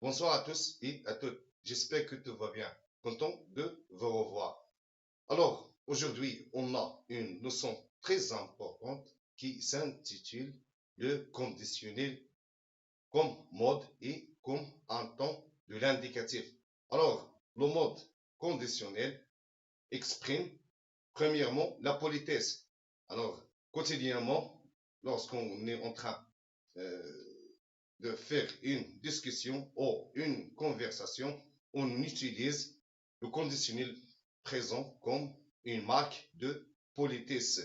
Bonsoir à tous et à toutes. J'espère que tout va bien. Content de vous revoir. Alors, aujourd'hui, on a une leçon très importante qui s'intitule le conditionnel comme mode et comme un temps de l'indicatif. Alors, le mode conditionnel exprime premièrement la politesse. Alors, quotidiennement, lorsqu'on est en train euh, de faire une discussion ou une conversation, on utilise le conditionnel présent comme une marque de politesse.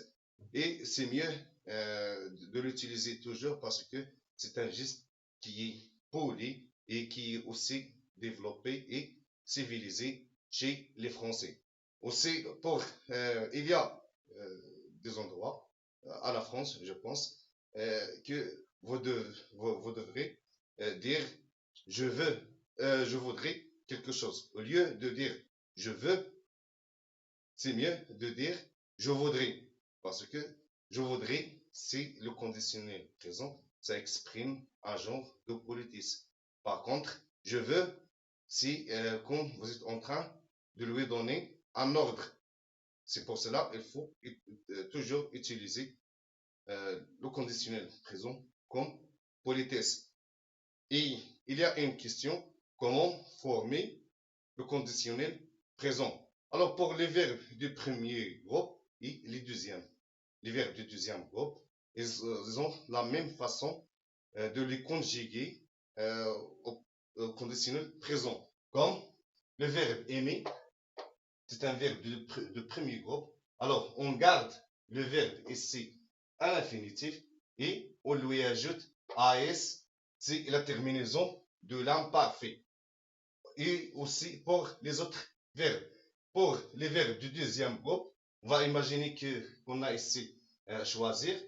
Et c'est mieux de l'utiliser toujours parce que c'est un geste qui est poli et qui est aussi développé et civilisé chez les Français. Aussi, il y a des endroits à la France, je pense, que vous devrez dire je voudrais quelque chose. Au lieu de dire je veux, c'est mieux de dire je voudrais. Parce que je voudrais, c'est le conditionnel présent. Ça exprime un genre de politisme. Par contre, je veux, c'est quand vous êtes en train de lui donner un ordre. C'est pour cela qu'il faut toujours utiliser le conditionnel présent comme politesse. Et il y a une question, comment former le conditionnel présent? Alors, pour les verbes du premier groupe et les verbes du deuxième groupe, ils ont la même façon de les conjuguer au conditionnel présent. Comme le verbe aimer, c'est un verbe de premier groupe. Alors, on garde le verbe ici à l'infinitif et on lui ajoute AS, c'est la terminaison de l'imparfait. Et aussi pour les autres verbes. Pour les verbes du deuxième groupe, on va imaginer qu'on a ici choisir.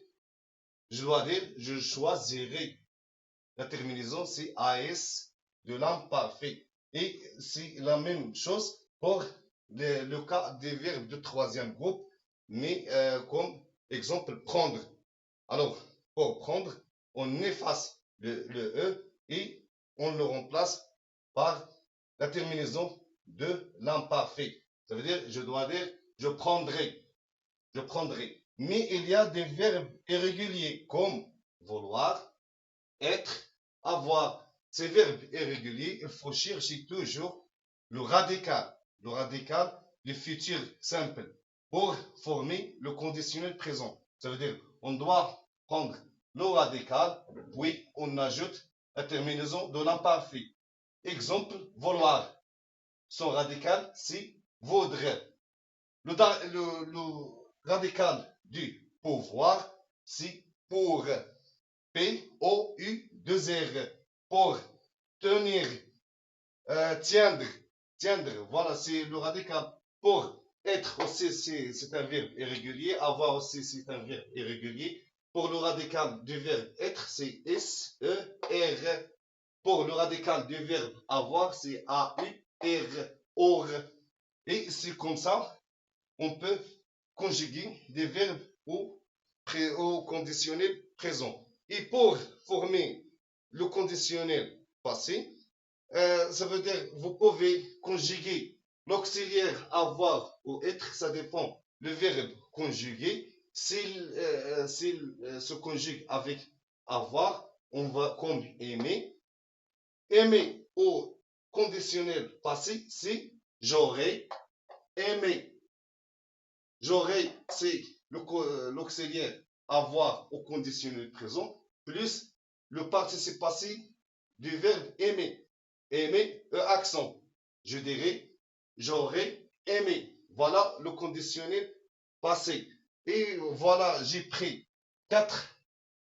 Je dois dire je choisirai. La terminaison, c'est AS de l'imparfait. Et c'est la même chose pour le cas des verbes de troisième groupe, mais comme exemple prendre. Alors, pour prendre, on efface le E et on le remplace par la terminaison de l'imparfait. Ça veut dire, je dois dire, je prendrai. Je prendrai. Mais il y a des verbes irréguliers comme vouloir, être, avoir. Ces verbes irréguliers, il faut chercher toujours le radical. Le radical du futur simple pour former le conditionnel présent. Ça veut dire, on doit prendre le radical, puis on ajoute la terminaison de l'imparfait. Exemple, vouloir. Son radical, c'est vaudrait. Le radical du pouvoir, c'est pour. P-O-U-2-R. Pour tenir, tiendre. Tiendre, voilà, c'est le radical. Pour être aussi, c'est un verbe irrégulier. Avoir aussi, c'est un verbe irrégulier. Pour le radical du verbe être, c'est S-E-R. Pour le radical du verbe avoir, c'est A-U-R. Or. Et c'est comme ça, on peut conjuguer des verbes au conditionnel présent. Et pour former le conditionnel passé, ça veut dire vous pouvez conjuguer l'auxiliaire avoir ou être, ça dépend. Le verbe conjugué, s'il se conjugue avec avoir, on va comme aimer. Aimer au conditionnel passé, c'est j'aurais aimé. J'aurais, c'est l'auxiliaire avoir au conditionnel présent, plus le participe passé du verbe aimer. Aimer, accent. Je dirais, j'aurais aimé. Voilà le conditionnel passé. Et voilà, j'ai pris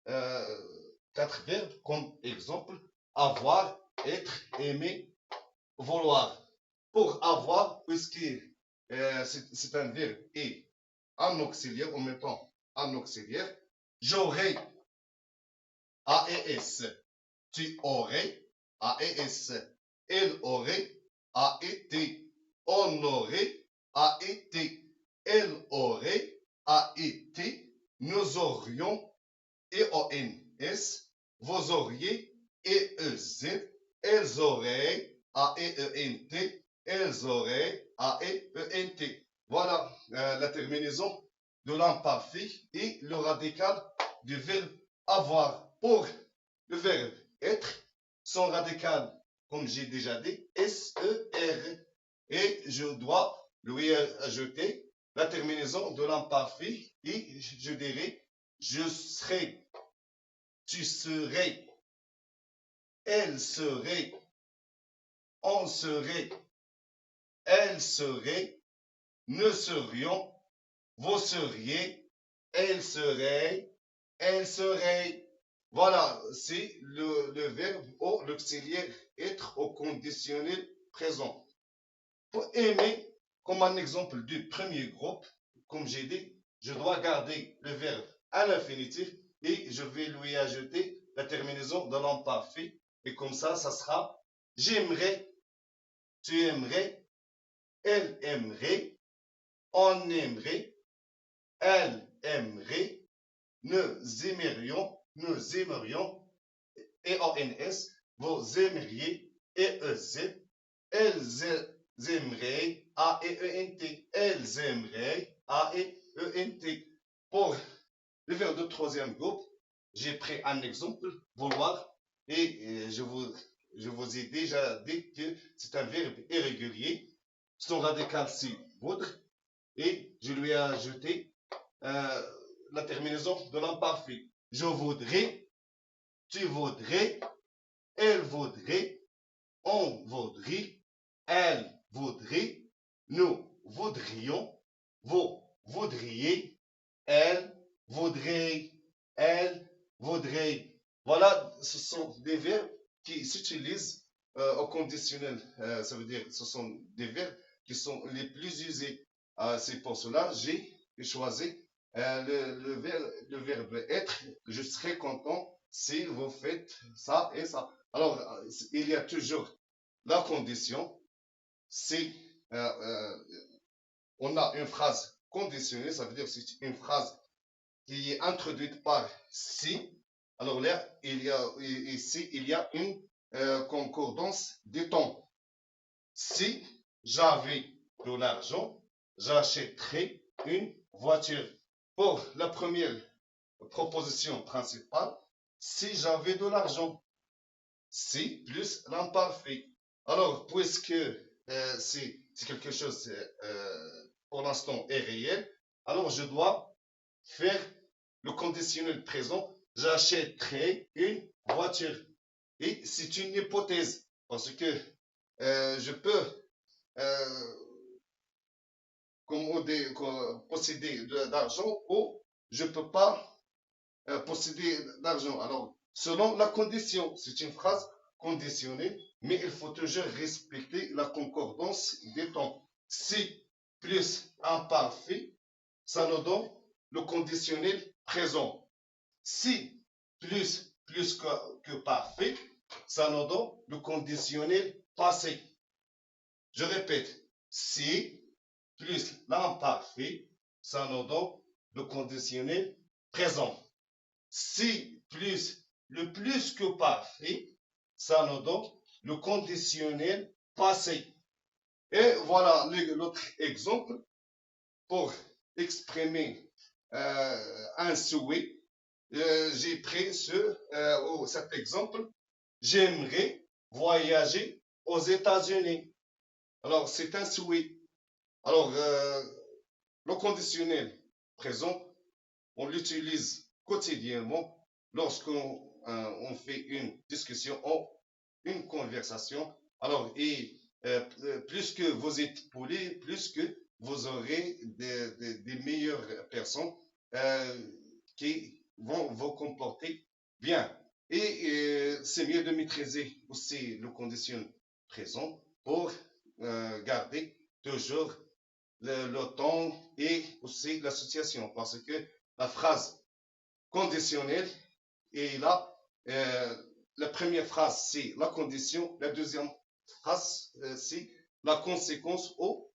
euh, quatre verbes comme exemple. Avoir, être, aimer, vouloir. Pour avoir, puisque c'est un verbe et un auxiliaire, en même temps un auxiliaire, j'aurais, AES, tu aurais, AES, elle aurait, AET, on aurait, AET, elle aurait, AET, nous aurions, EONS, vous auriez, EEZ, elles elles auraient, A-E-E-N-T, elles auraient, A-E-E-N-T. Voilà la terminaison de l'imparfait et le radical du verbe avoir. Pour le verbe être, son radical, comme j'ai déjà dit, S-E-R. Et je dois lui ajouter la terminaison de l'imparfait et je dirais je serai, tu serais, elle serait, on serait, elle serait, nous serions, vous seriez, elle serait, elle serait. Voilà, c'est le verbe ou l'auxiliaire être au conditionnel présent. Pour aimer, comme un exemple du premier groupe, comme j'ai dit, je dois garder le verbe à l'infinitif et je vais lui ajouter la terminaison de l'imparfait. Et comme ça sera j'aimerais, tu aimerais, elle aimerait, on aimerait, elle aimerait, nous aimerions, EONS, vous aimeriez, EEZ, elles aimeraient, AEENT, elles aimeraient, AEENT. Pour le verbe de troisième groupe, j'ai pris un exemple, vouloir, et je vous ai déjà dit que c'est un verbe irrégulier. Son radical, c'est voudre, et je lui ai ajouté la terminaison de l'imparfait. Je voudrais, tu voudrais, elle voudrait, on voudrait, elle voudrait, nous voudrions, vous voudriez, elle voudrait, elle voudrait. Voilà, ce sont des verbes qui s'utilisent au conditionnel. Ça veut dire que ce sont des verbes qui sont les plus usés. C'est pour cela que j'ai choisi le verbe être. Je serai content si vous faites ça et ça. Alors, il y a toujours la condition, c'est on a une phrase conditionnelle, ça veut dire que c'est une phrase qui est introduite par si. Alors là, ici, il y a une concordance des temps. Si j'avais de l'argent, j'achèterais une voiture. Pour la première proposition principale, si j'avais de l'argent, si plus l'imparfait. Alors, puisque c'est quelque chose pour l'instant est réel, alors je dois faire le conditionnel présent. J'achèterai une voiture. Et c'est une hypothèse, parce que je peux posséder d'argent ou je ne peux pas posséder d'argent. Alors, selon la condition, c'est une phrase conditionnelle, mais il faut toujours respecter la concordance des temps. Si plus imparfait, ça nous donne le conditionnel présent. Si plus que parfait, ça nous donne le conditionnel passé. Je répète, si plus l'imparfait, ça nous donne le conditionnel présent. Si plus le plus que parfait, ça nous donne le conditionnel passé. Et voilà l'autre exemple pour exprimer un souhait. J'ai pris cet exemple. J'aimerais voyager aux États-Unis. Alors, c'est un souhait. Alors, le conditionnel présent, on l'utilise quotidiennement lorsqu'on fait une discussion ou une conversation. Alors, et plus que vous êtes poli, plus que vous aurez des meilleures personnes qui vont vous comporter bien. Et c'est mieux de maîtriser aussi le conditionnel présent pour garder toujours le temps et aussi l'association. Parce que la phrase conditionnelle est là. La première phrase, c'est la condition. La deuxième phrase, c'est la conséquence ou